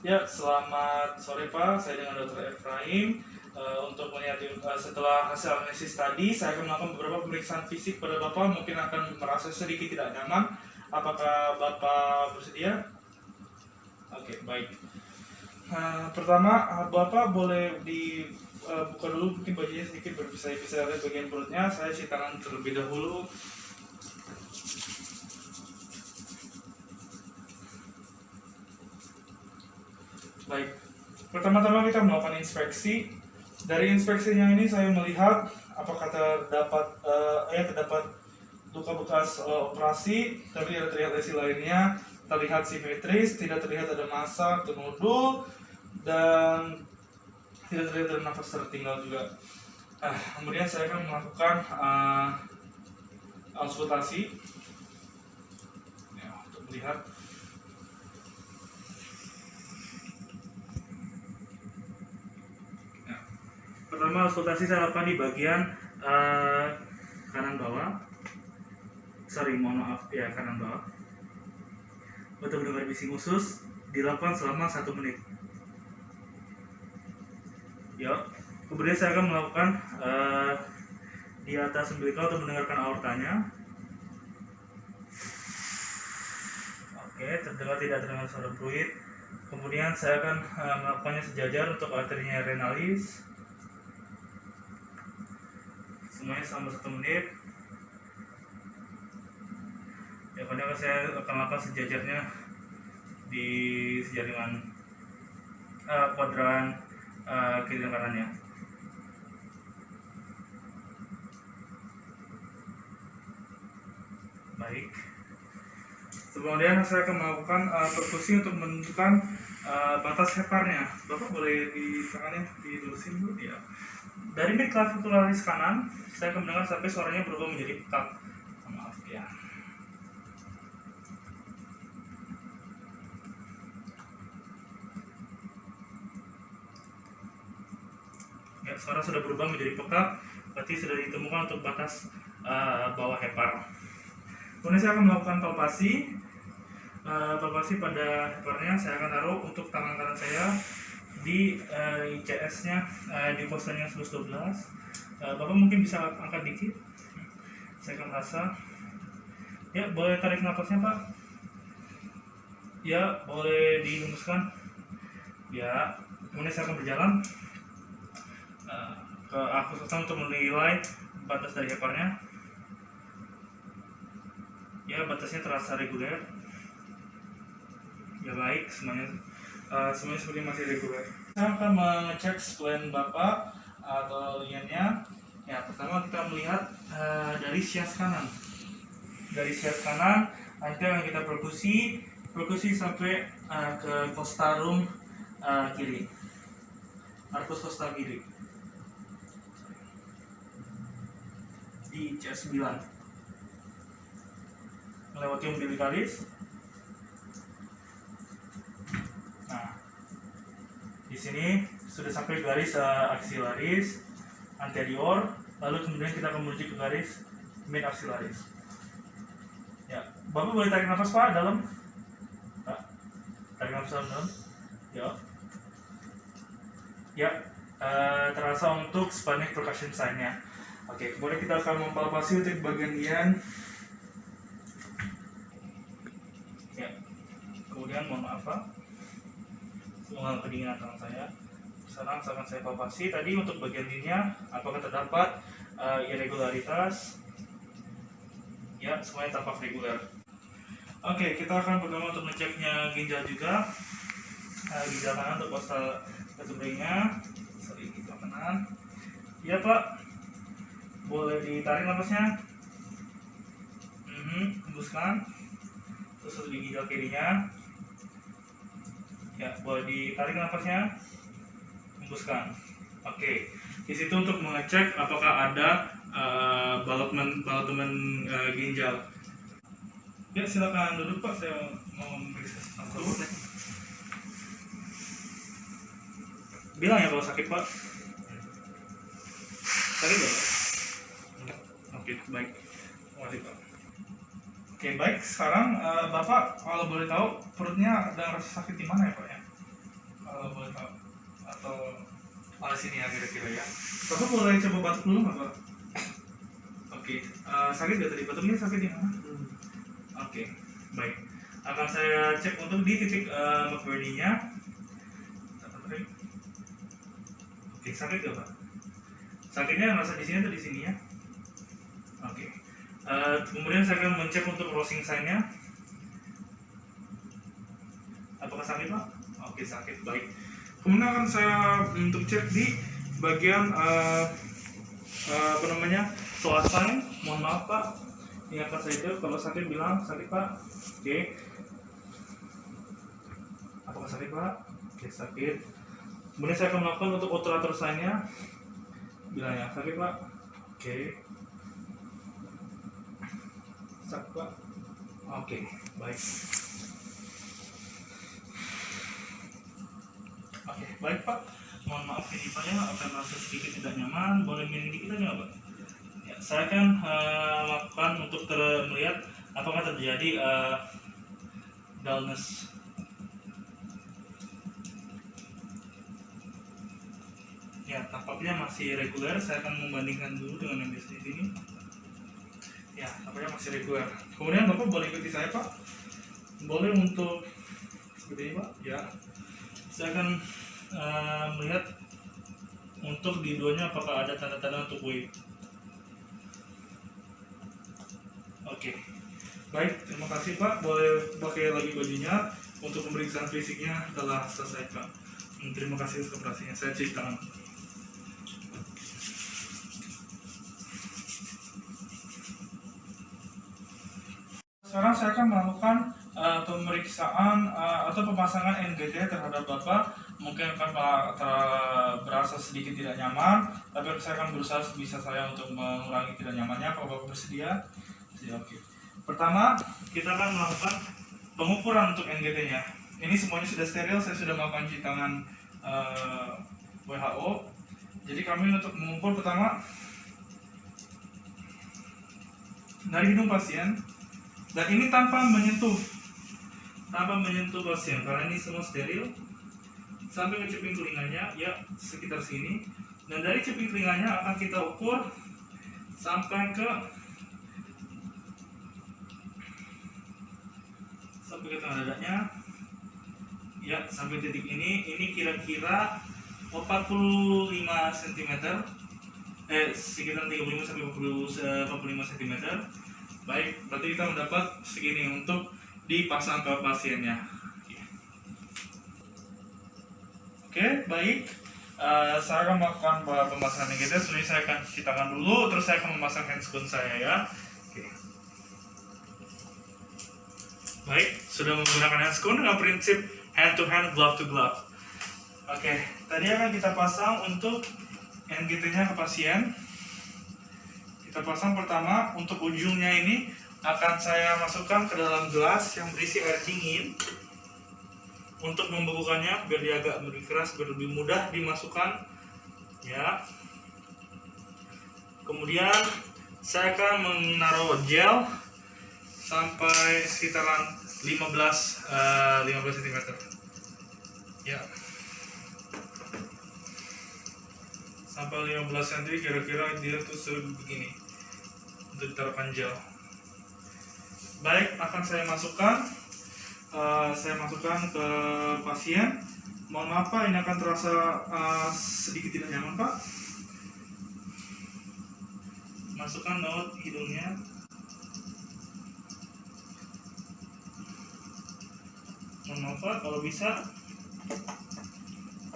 Ya, selamat sore Pak. Saya dengan Dr. Efraim. Untuk melihat setelah hasil analisis tadi, saya akan melakukan beberapa pemeriksaan fisik pada Bapak. Mungkin akan merasa sedikit tidak nyaman. Apakah Bapak bersedia? Oke, baik. Pertama, Bapak boleh dibuka dulu mungkin bajunya sedikit berpisah-pisah dari bagian perutnya. Saya cuci tangan terlebih dahulu. Baik, pertama-tama kita melakukan inspeksi. Dari inspeksinya ini saya melihat apakah terdapat luka bekas operasi, tapi tidak terlihat lesi lainnya, terlihat simetris, tidak terlihat ada massa atau nodul, dan tidak terlihat ada nafas tertinggal juga. Kemudian saya akan melakukan auskultasi ya, untuk melihat. Pertama, auskultasi saya lakukan di bagian kanan bawah. Mohon maaf ya, kanan bawah. Untuk mendengar bising usus dilakukan selama 1 menit. Ya, kemudian saya akan melakukan di atas umbilical untuk mendengarkan aortanya. Oke, tidak terdengar suara fluid. Kemudian saya akan melakukannya sejajar untuk arterinya renalis. Semuanya selama 1 menit. Ya, kemudian saya akan lakukan sejajarnya di sejaringan kuadran kiri dan kanannya. Baik. Kemudian saya akan melakukan perkusi untuk menentukan batas heparnya. Bapak boleh di tangannya dilurusin dulu ya. Dari mid clavicularis kanan, saya akan mendengar sampai suaranya berubah menjadi pekat. Maaf ya. Ya, suara sudah berubah menjadi pekat, berarti sudah ditemukan untuk batas bawah hepar. Kemudian saya akan melakukan palpasi. Palpasi pada heparnya saya akan taruh untuk tangan kanan saya di ICS-nya di posturnya 11-12. Bapak mungkin bisa angkat dikit. Saya akan rasa. Ya, boleh tarik napasnya Pak. Ya, boleh dihembuskan. Ya, kemudian saya akan berjalan ke arkus kosong untuk menilai batas dari heparnya. Ya, batasnya terasa reguler. Ya, baik, semuanya seperti masih reguler. Saya akan mengecek spleen Bapak atau liennya. Ya, pertama kita melihat dari sias kanan. Dari sias kanan, nanti akan kita perkusi sampai ke costarum kiri. Arkus kostal kiri. Di CS9. Melewati umbilicalis. Nah, di sini sudah sampai garis axillaris anterior, lalu kemudian kita akan menuju ke garis mid axillaris. Ya, Bapak boleh tarik nafas Pak dalam. Pak, tarik nafas dalam. Ya. Ya, terasa untuk spastic percussion sign-nya. Oke, kemudian kita akan mempalpasi untuk bagian lien. Ya, kemudian mohon maaf Pak, mengalami kedinginan tangan saya. Sekarang akan saya palpasi tadi untuk bagian liennya, apakah terdapat irregularitas? Ya, semuanya tampak reguler. Oke, kita akan pertama untuk ngeceknya ginjal juga. Ginjal kanan untuk kostal ketubringnya. Ginjal kanan. Ya Pak, boleh ditarik napasnya. Hembuskan. Terus di ginjal kirinya. Ya, boleh ditarik napasnya. Hembuskan. Oke. Di situ untuk mengecek apakah ada balotmen ginjal. Ya, silakan duduk Pak, saya mau memeriksa satu. Bilang ya kalau sakit Pak. Sakit ya Pak? Oke, baik. Terima kasih Pak. Oke, baik. Sekarang Bapak kalau boleh tahu perutnya ada rasa sakit di mana ya Pak ya? kalau boleh tahu? Atau sini ya kira-kira ya. Bapak boleh coba batuk dulu nggak Pak? Oke, sakit nggak tadi? Batuknya sakit di mana? Oke, baik. Akan saya cek untuk di titik McBurney-nya. Oke, sakit nggak Pak? Sakitnya ngerasa di sini atau di sini ya? Oke. Kemudian saya akan mencek untuk crossing sign-nya. Apakah sakit Pak? Oke, sakit, baik. Kemudian akan saya untuk cek di bagian apa namanya, psoas sign. Mohon maaf Pak, ini akan saya cek. Kalau sakit bilang sakit Pak. Oke. Apakah sakit Pak? Oke, sakit. Kemudian saya akan melakukan untuk obturator sign-nya. Bilang ya, sakit Pak. Oke. Sakit Pak. Oke, baik. Oke, baik Pak. Mohon maaf ini Pak ya, akan merasa sedikit tidak nyaman. Boleh minum dikit aja nggak Pak? Ya, saya akan lakukan untuk melihat apakah terjadi dullness. Ya, tampaknya masih reguler. Saya akan membandingkan dulu dengan yang di sini. Ya, tampaknya masih reguler. Kemudian Bapak boleh ikuti saya Pak. Boleh untuk seperti ini Pak. Ya, saya akan melihat untuk di duanya apakah ada tanda-tanda untuk wave. Oke, baik, terima kasih Pak. Boleh pakai lagi bajunya. Untuk pemeriksaan fisiknya telah selesai Pak. Terima kasih atas kooperasinya. Saya cuci tangan. Sekarang saya akan melakukan pemeriksaan atau pemasangan NGT terhadap Bapak. Mungkin akan berasa sedikit tidak nyaman, tapi saya akan berusaha sebisa saya untuk mengurangi tidak nyamannya. Kalau Bapak bersedia, oke. Pertama, kita akan melakukan pengukuran untuk NGT-nya. Ini semuanya sudah steril, saya sudah melakukan cuci tangan WHO. Jadi kami untuk mengukur pertama dari hidung pasien. Dan ini tanpa menyentuh pasien karena ini semua steril. Sampai ke ceping telinganya, ya sekitar sini. Dan dari ceping telinganya akan kita ukur sampai ke tengah dadanya. Ya, sampai titik ini kira-kira 45 cm. Sekitar 35 sampai 45 cm. Baik, berarti kita mendapat segini untuk dipasang ke pasiennya. Oke, baik. Saya akan melakukan pemasangan NGT. Sebenarnya saya akan cuci tangan dulu, terus saya akan memasang handscoon saya ya. Oke. Baik, sudah menggunakan handscoon dengan prinsip hand to hand, glove to glove. Oke, tadi akan kita pasang untuk NGT-nya ke pasien. Kita pasang pertama untuk ujungnya ini akan saya masukkan ke dalam gelas yang berisi air dingin untuk membekukannya biar dia agak lebih keras, biar lebih mudah dimasukkan ya. Kemudian saya akan menaruh gel sampai sekitaran 15 cm ya, sampai 15 cm kira-kira dia tuh sebegini untuk ditaruhkan gel. Baik, akan saya masukkan ke pasien. Mohon maaf Pak, ini akan terasa sedikit tidak nyaman Pak. Masukkan lewat hidungnya. Mohon maaf Pak, kalau bisa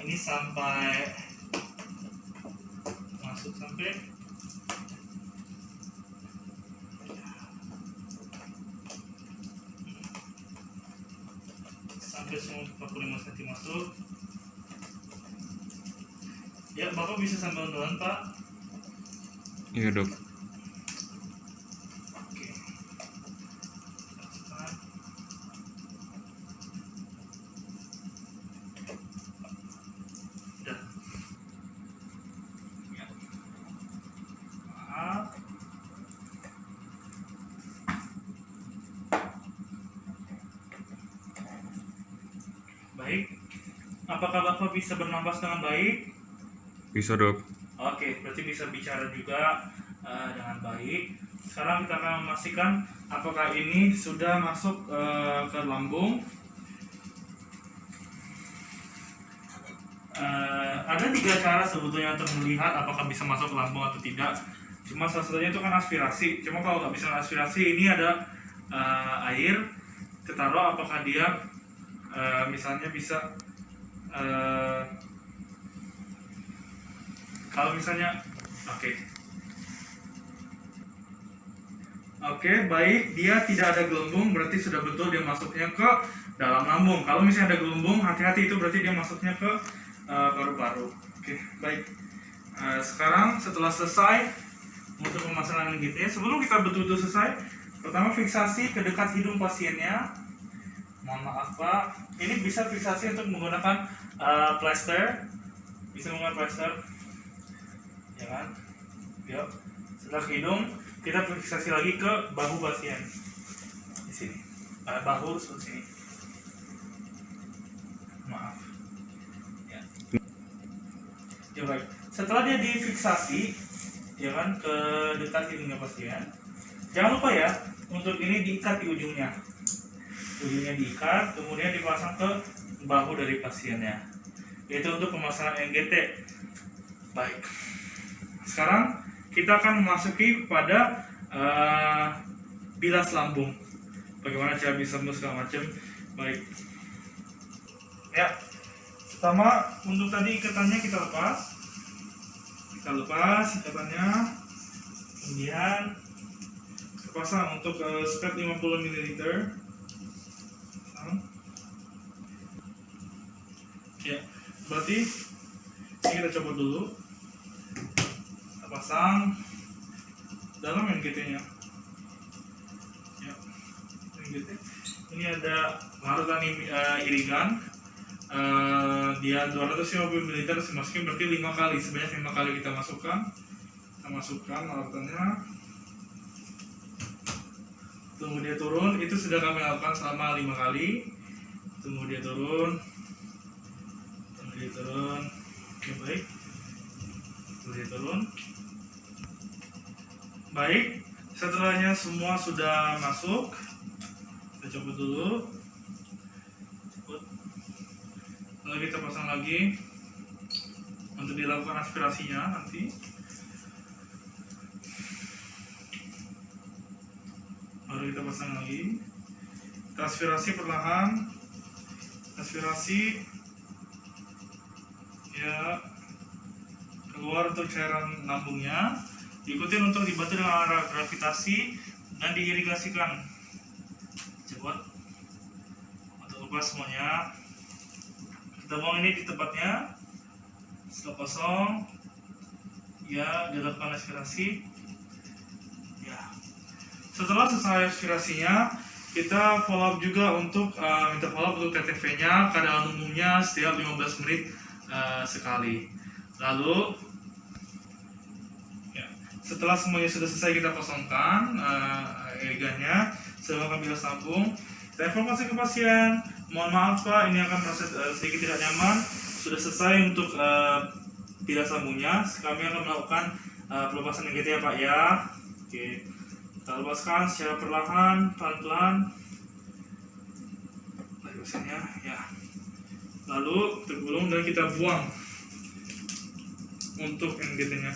ini sampai masuk sampai semua 45 cm masuk. Ya, Bapak bisa sambil doan Pak. Iya dok. Oke. Masukkan. Udah. Ya. Maaf. Baik. Apakah Bapak bisa bernapas dengan baik? Bisa, Dok. Oke, berarti bisa bicara juga dengan baik. Sekarang kita akan memastikan apakah ini sudah masuk ke lambung. Ada 3 cara sebetulnya untuk melihat apakah bisa masuk ke lambung atau tidak. Cuma salah satunya itu kan aspirasi. Cuma kalau nggak bisa aspirasi, ini ada air. Kita taruh apakah dia misalnya bisa kalau misalnya oke, baik, dia tidak ada gelembung, berarti sudah betul dia masuknya ke dalam lambung. Kalau misalnya ada gelembung, hati-hati, itu berarti dia masuknya ke paru-paru. Oke, baik. Sekarang setelah selesai untuk pemasangan NGT, sebelum kita betul-betul selesai, pertama fiksasi ke dekat hidung pasiennya. Mohon maaf Pak, ini bisa fiksasi untuk menggunakan plaster, bisa menggunakan plaster, ya kan? Yuk, setelah ke hidung, kita fiksasi lagi ke bahu pasien, di sini, bahu seperti sini. Maaf. Ya. Ya baik. Setelah dia difiksasi, ya kan, ke dekat hidungnya pasien, jangan lupa ya, untuk ini diikat di ujungnya. Ujungnya diikat, kemudian dipasang ke bahu dari pasiennya. Itu untuk pemasangan NGT. Baik. Sekarang kita akan memasuki kepada bilas lambung. Bagaimana cara bilas lambung segala macam. Baik. Ya. Pertama, untuk tadi ikatannya kita lepas. Kita lepas ikatannya. Kemudian kita pasang untuk spek 50 ml. Ya, berarti ini kita coba dulu. Kita pasang dalam NGT-nya. Ya, NGT. Ini ada larutan irigan. Dia 250 ml dimasukin, berarti 5 kali, sebanyak 5 kali kita masukkan. Kita masukkan larutannya. Tunggu dia turun, itu sudah kami lakukan selama 5 kali. Tunggu dia turun. Dia turun. Oke, baik. Dia turun. Baik, setelahnya semua sudah masuk, kita coba dulu. Cepet. Lalu kita pasang lagi untuk dilakukan aspirasinya nanti. Baru kita pasang lagi. Kita aspirasi perlahan. Aspirasi. Ya, keluar untuk cairan lambungnya, diikutin untuk dibantu dengan arah gravitasi dan diirigasikan. Cepat untuk lepas semuanya. Kita buang ini di tempatnya. Setelah kosong, ya, dilakukan aspirasi. Ya, setelah selesai aspirasinya, kita follow up juga untuk minta follow up untuk TTV-nya, keadaan umumnya setiap 15 menit sekali. Lalu ya, setelah semuanya sudah selesai, kita kosongkan irigannya, sedangkan bilas lambung. Kita evaluasi ke pasien. Mohon maaf Pak, ini akan proses sedikit tidak nyaman. Sudah selesai untuk bilas lambungnya. Kami akan melakukan pelepasan NGT ya Pak ya. Oke, kita lepaskan secara perlahan, pelan-pelan. Pasirnya ya. Lalu tergulung dan kita buang untuk NGT-nya.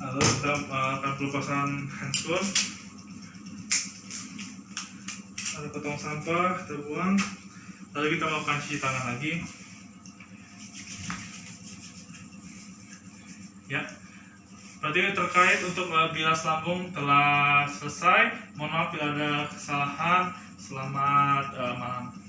Lalu kita akan pelepasan handphone. Lalu potong sampah, kita buang. Lalu kita melakukan cuci tangan lagi. Ya. Berarti terkait untuk bilas lambung telah selesai. Mohon maaf bila ada kesalahan. Selamat malam.